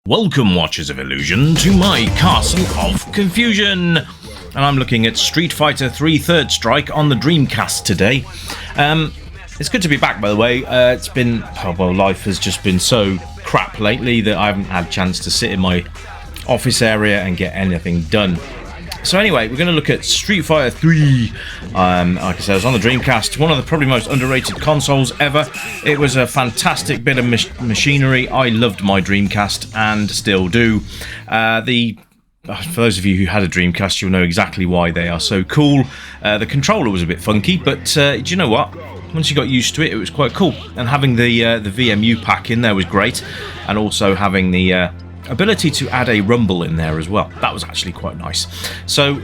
Welcome, Watchers of Illusion, to my Castle of Confusion. And I'm looking at Street Fighter 3 Third Strike on the Dreamcast today. It's good to be back, by the way. It's been, life has just been so crap lately that I haven't had a chance to sit in my office area and get anything done. So anyway, we're going to look at Street Fighter 3. Like I said, I was on the Dreamcast, one of the probably most underrated consoles ever. It was a fantastic bit of machinery. I loved my Dreamcast and still do. For those of you who had a Dreamcast, you'll know exactly why they are so cool. The controller was a bit funky, but do you know what? Once you got used to it, it was quite cool. And having the VMU pack in there was great, and also having the ability to add a rumble in there as well. That was actually quite nice. So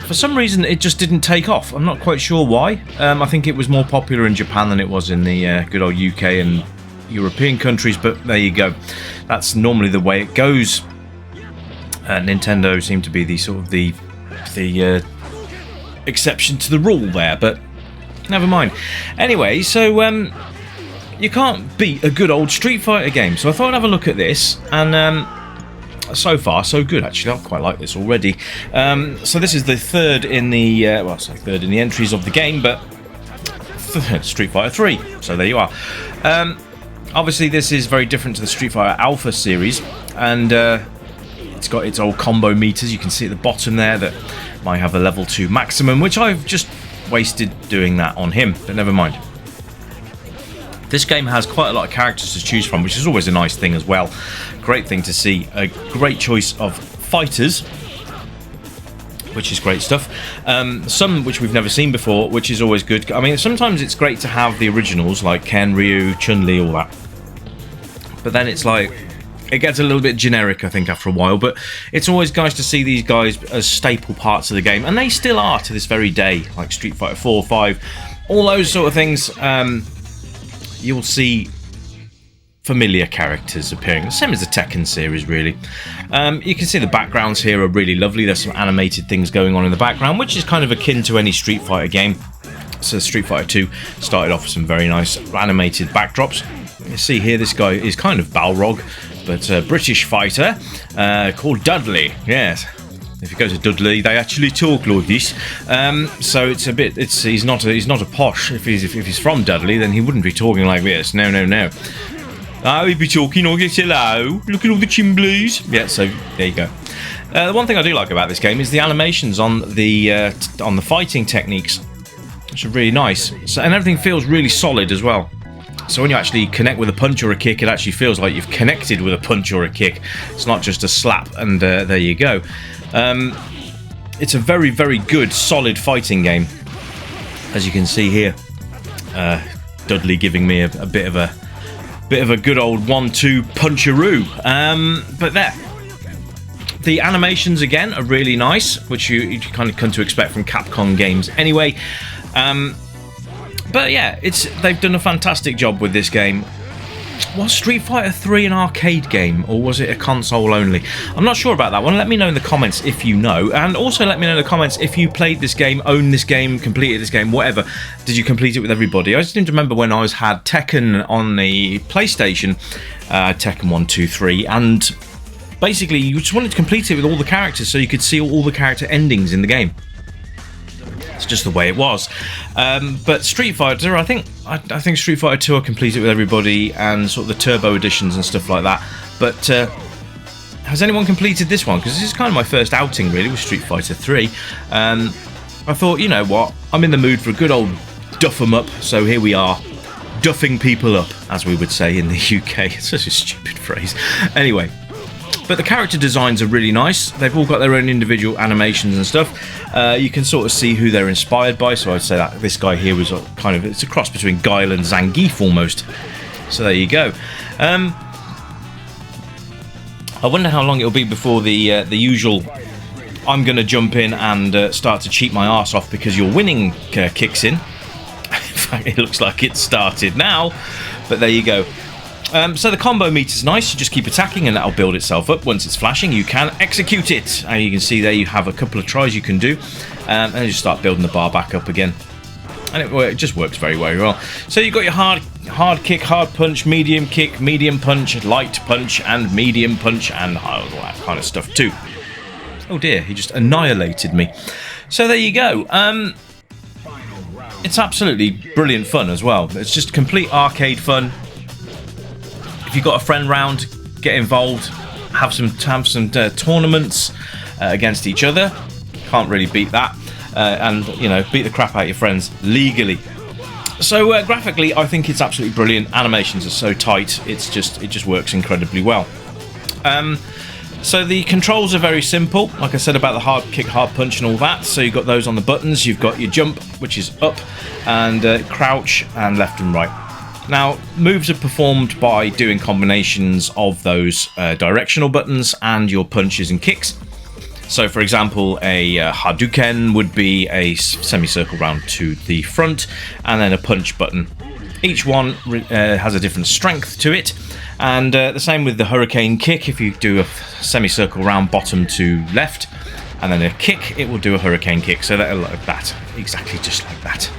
for some reason it just didn't take off. I'm not quite sure why. I think it was more popular in Japan than it was in the good old UK and European countries, but there you go. That's normally the way it goes. Nintendo seemed to be the sort of the exception to the rule there, but never mind. Anyway, so you can't beat a good old Street Fighter game, so I thought I'd have a look at this, and so far so good actually. I quite like this already. So this is the third in the third in the entries of the game, but Street Fighter 3. So there you are. Obviously this is very different to the Street Fighter Alpha series, and it's got its old combo meters. You can see at the bottom there that might have a level 2 maximum, which I've just wasted doing that on him, but never mind. This game has quite a lot of characters to choose from, which is always a nice thing as well. Great thing to see. A great choice of fighters, which is great stuff. Some which we've never seen before, which is always good. I mean, sometimes it's great to have the originals like Ken, Ryu, Chun-Li, all that. But then it's like, it gets a little bit generic, I think, after a while. But it's always nice to see these guys as staple parts of the game, and they still are to this very day. Like Street Fighter 4, 5, all those sort of things. You'll see familiar characters appearing, same as the Tekken series, really. You can see the backgrounds here are really lovely. There's some animated things going on in the background, which is kind of akin to any Street Fighter game. So Street Fighter 2 started off with some very nice animated backdrops. You see here, this guy is kind of Balrog, but a British fighter called Dudley. Yes. If you go to Dudley, they actually talk like this. So it's a bit. He's not a posh. If he's from Dudley, then he wouldn't be talking like this. No. Oh, he'd be talking like this. Hello, look at all the chimblies. Yeah. So there you go. The one thing I do like about this game is the animations on the fighting techniques, which are really nice. So, and everything feels really solid as well. So when you actually connect with a punch or a kick, it actually feels like you've connected with a punch or a kick. It's not just a slap and there you go. It's a very, very good, solid fighting game, as you can see here. Dudley giving me a bit of a good old 1-2 puncheroo. But there, the animations again are really nice, which you kind of come to expect from Capcom games anyway. But yeah, they've done a fantastic job with this game. Was Street Fighter 3 an arcade game, or was it a console only? I'm not sure about that one. Let me know in the comments if you know, and also let me know in the comments if you played this game, owned this game, completed this game, whatever. Did you complete it with everybody? I just seem to remember when I had Tekken on the PlayStation, Tekken 1, 2, 3, and basically you just wanted to complete it with all the characters so you could see all the character endings in the game. It's just the way it was. But Street Fighter, I think Street Fighter 2 I completed with everybody, and sort of the turbo editions and stuff like that. But has anyone completed this one? Because this is kind of my first outing really with Street Fighter 3. I thought, you know what, I'm in the mood for a good old duff 'em up, so here we are, duffing people up, as we would say in the UK. It's such a stupid phrase. Anyway. But the character designs are really nice. They've all got their own individual animations and stuff. You can sort of see who they're inspired by. So I'd say that this guy here was kind of, it's a cross between Guile and Zangief almost. So there you go. I wonder how long it'll be before the usual I'm going to jump in and start to cheat my arse off because you're winning kicks in. In fact, it looks like it started now. But there you go. So the combo meter's nice. You just keep attacking and that'll build itself up. Once it's flashing, you can execute it. And you can see there you have a couple of tries you can do. And then you start building the bar back up again. and it just works very, very well. So you've got your hard kick, hard punch, medium kick, medium punch, light punch, and medium punch, and all that kind of stuff too. Oh dear, he just annihilated me. So there you go. It's absolutely brilliant fun as well. It's just complete arcade fun. If you've got a friend round, get involved. Have some tournaments against each other. Can't really beat that. And you know, beat the crap out of your friends legally. So graphically, I think it's absolutely brilliant. Animations are so tight. It just works incredibly well. So the controls are very simple. Like I said about the hard kick, hard punch, and all that. So you've got those on the buttons. You've got your jump, which is up, and crouch, and left and right. Now, moves are performed by doing combinations of those directional buttons and your punches and kicks. So, for example, a Hadouken would be a semicircle round to the front, and then a punch button. Each one has a different strength to it, and the same with the Hurricane kick. If you do a semicircle round bottom to left, and then a kick, it will do a Hurricane kick. So like that, exactly just like that.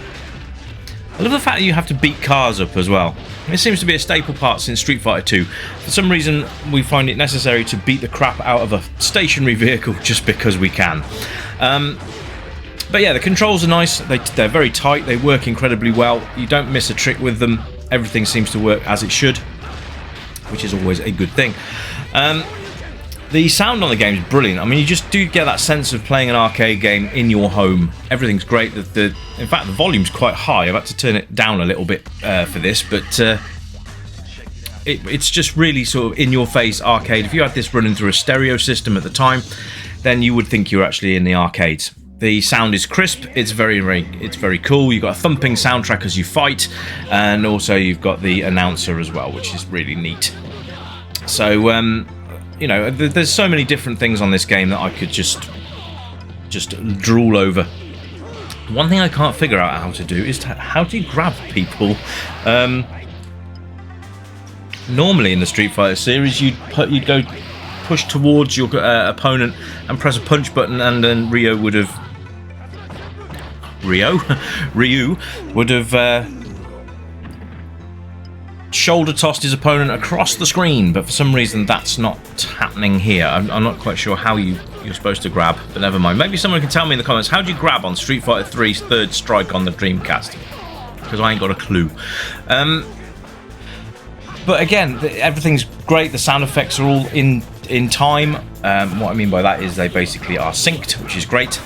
I love the fact that you have to beat cars up as well. It seems to be a staple part since Street Fighter 2. For some reason, we find it necessary to beat the crap out of a stationary vehicle just because we can. But yeah, the controls are nice. They're very tight. They work incredibly well. You don't miss a trick with them. Everything seems to work as it should, which is always a good thing. The sound on the game is brilliant. I mean, you just do get that sense of playing an arcade game in your home. Everything's great. In fact, the volume's quite high. I've had to turn it down a little bit for this, but it's just really sort of in-your-face arcade. If you had this running through a stereo system at the time, then you would think you're actually in the arcades. The sound is crisp. It's very cool. You've got a thumping soundtrack as you fight, and also you've got the announcer as well, which is really neat. So. You know, there's so many different things on this game that I could just drool over. One thing I can't figure out how to do is how do you grab people? Normally in the Street Fighter series, you'd go push towards your opponent and press a punch button, and then Ryu would have shoulder tossed his opponent across the screen, but for some reason that's not happening here. I'm not quite sure how you're supposed to grab, but never mind. Maybe someone can tell me in the comments, how do you grab on Street Fighter 3's Third Strike on the Dreamcast? Because I ain't got a clue. But again, everything's great. The sound effects are all in time. What I mean by that is they basically are synced, which is great,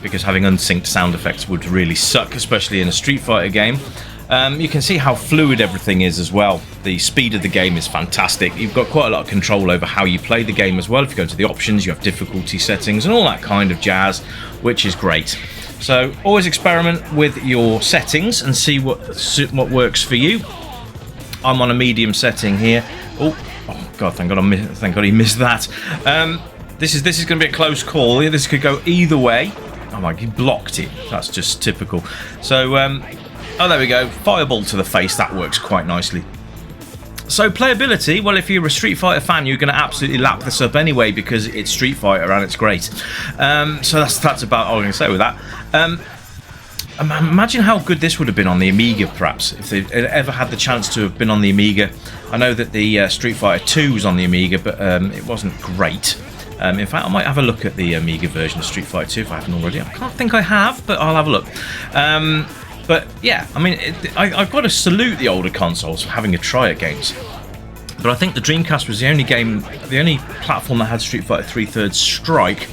because having unsynced sound effects would really suck, especially in a Street Fighter game. You can see how fluid everything is as well. The speed of the game is fantastic. You've got quite a lot of control over how you play the game as well. If you go to the options, you have difficulty settings and all that kind of jazz, which is great. So always experiment with your settings and see what works for you. I'm on a medium setting here. Oh God! Thank God he missed that. This is going to be a close call. This could go either way. Oh my! He blocked it. That's just typical. So. Oh, there we go. Fireball to the face. That works quite nicely. So playability, well, if you're a Street Fighter fan, you're going to absolutely lap this up anyway because it's Street Fighter and it's great. So that's about all I'm going to say with that. Imagine how good this would have been on the Amiga, perhaps, if they ever had the chance to have been on the Amiga. I know that the Street Fighter 2 was on the Amiga, but it wasn't great. In fact, I might have a look at the Amiga version of Street Fighter 2 if I haven't already. I can't think I have, but I'll have a look. But yeah, I mean, I've got to salute the older consoles for having a try at games. But I think the Dreamcast was the only platform that had Street Fighter 3 Third Strike.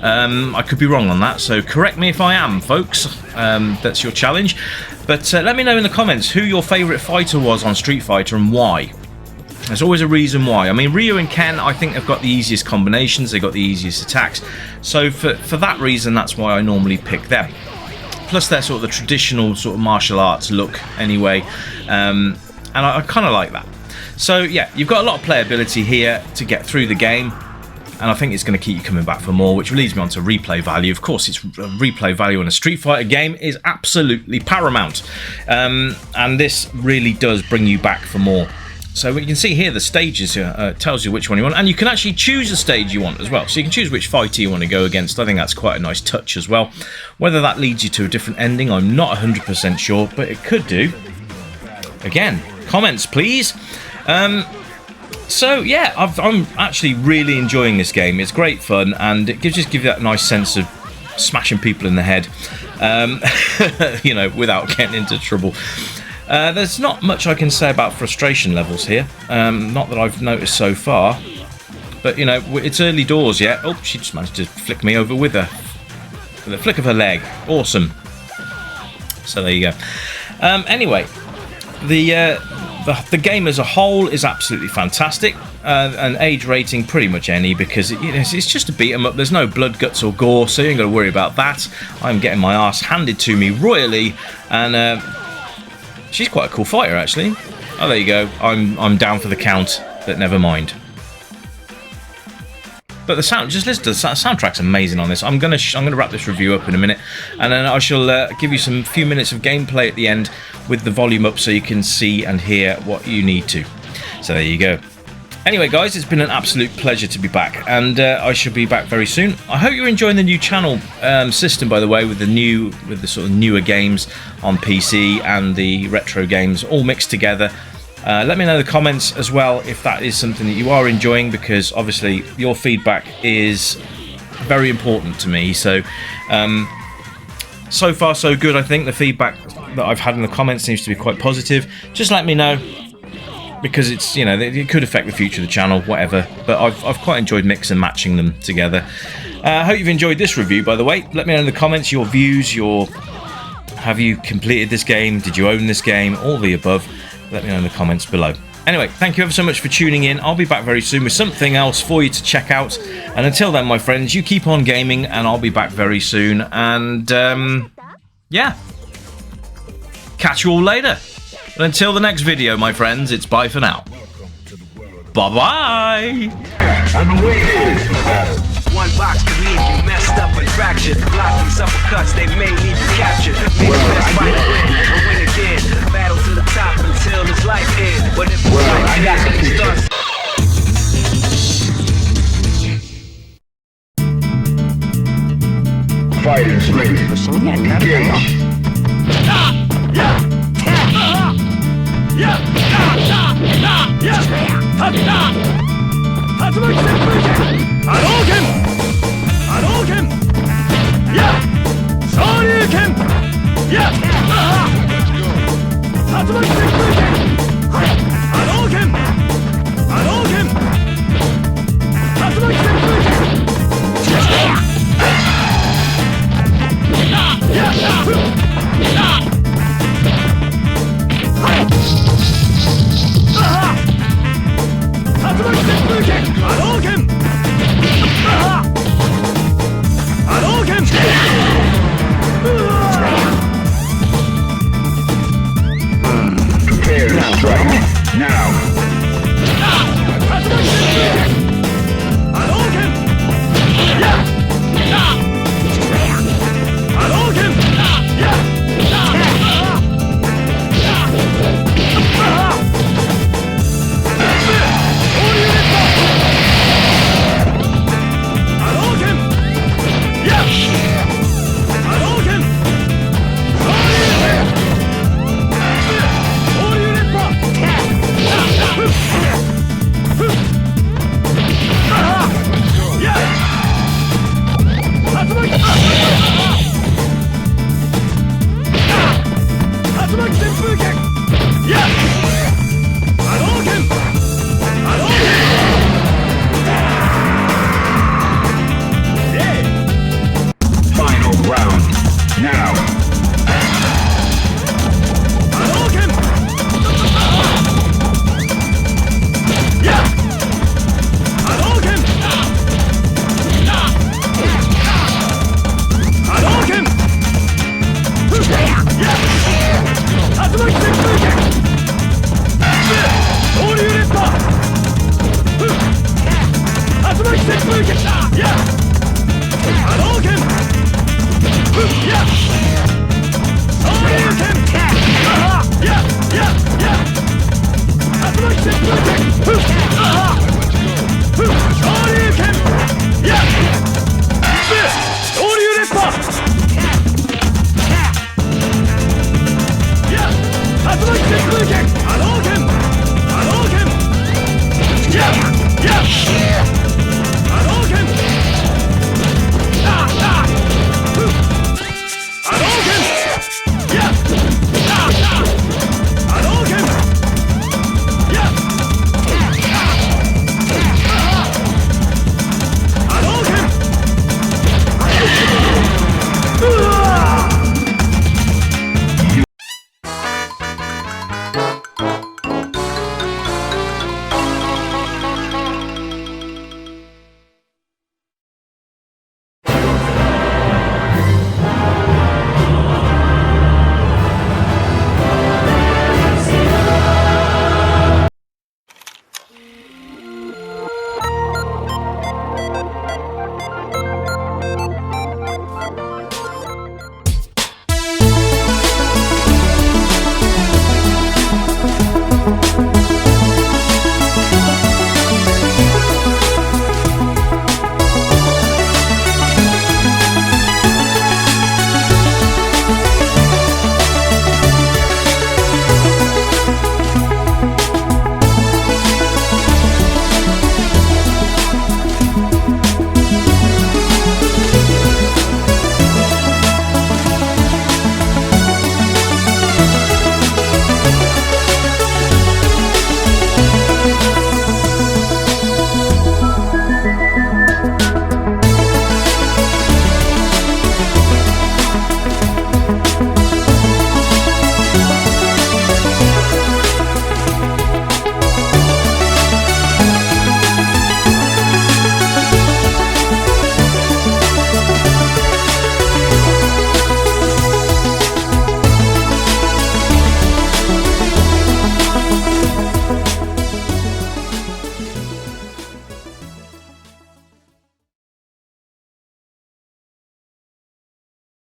I could be wrong on that, so correct me if I am, folks. That's your challenge. But let me know in the comments who your favourite fighter was on Street Fighter and why. There's always a reason why. I mean, Ryu and Ken, I think they've got the easiest combinations. They've got the easiest attacks. So for that reason, that's why I normally pick them. Plus they're sort of the traditional sort of martial arts look anyway, and I kind of like that. So yeah, you've got a lot of playability here to get through the game, and I think it's going to keep you coming back for more, which leads me on to replay value. Of course, it's replay value in a Street Fighter game is absolutely paramount, and this really does bring you back for more. So you can see here the stages tells you which one you want, and you can actually choose the stage you want as well. So you can choose which fighter you want to go against. I think that's quite a nice touch as well. Whether that leads you to a different ending, I'm not 100% sure, but it could do. Again, comments please. So yeah, I'm actually really enjoying this game. It's great fun, and it just gives you that nice sense of smashing people in the head, you know, without getting into trouble. There's not much I can say about frustration levels here, not that I've noticed so far, but you know, it's early doors yet. Oh, she just managed to flick me over with a flick of her leg. Awesome. So there you go. Anyway, the game as a whole is absolutely fantastic. An age rating pretty much any, because it's just a beat 'em up. There's no blood, guts or gore, so you ain't got to worry about that. I'm getting my ass handed to me royally, and she's quite a cool fighter, actually. Oh, there you go. I'm down for the count, but never mind. But the sound, just listen to the soundtrack's amazing on this. I'm gonna wrap this review up in a minute, and then I shall give you some few minutes of gameplay at the end with the volume up, so you can see and hear what you need to. So there you go. Anyway, guys, it's been an absolute pleasure to be back, and I shall be back very soon. I hope you're enjoying the new channel system, by the way, with the sort of newer games on PC and the retro games all mixed together. Let me know in the comments as well if that is something that you are enjoying, because obviously your feedback is very important to me. So, so far so good. I think the feedback that I've had in the comments seems to be quite positive. Just let me know, because it's, you know, it could affect the future of the channel, whatever. But I've quite enjoyed mix and matching them together. I hope you've enjoyed this review, by the way. Let me know in the comments your views, have you completed this game? Did you own this game? All the above. Let me know in the comments below. Anyway, thank you ever so much for tuning in. I'll be back very soon with something else for you to check out. And until then, my friends, you keep on gaming, and I'll be back very soon. And, yeah. Catch you all later. But until the next video, my friends, it's bye for now. Bye-bye! One box could leave you messed up and fractured. Block these uppercuts, they may leave you captured. Maybe let's fight and win again. Battle to the top until this life ends. But if the fight ends, it starts. Fighting straight. Engage.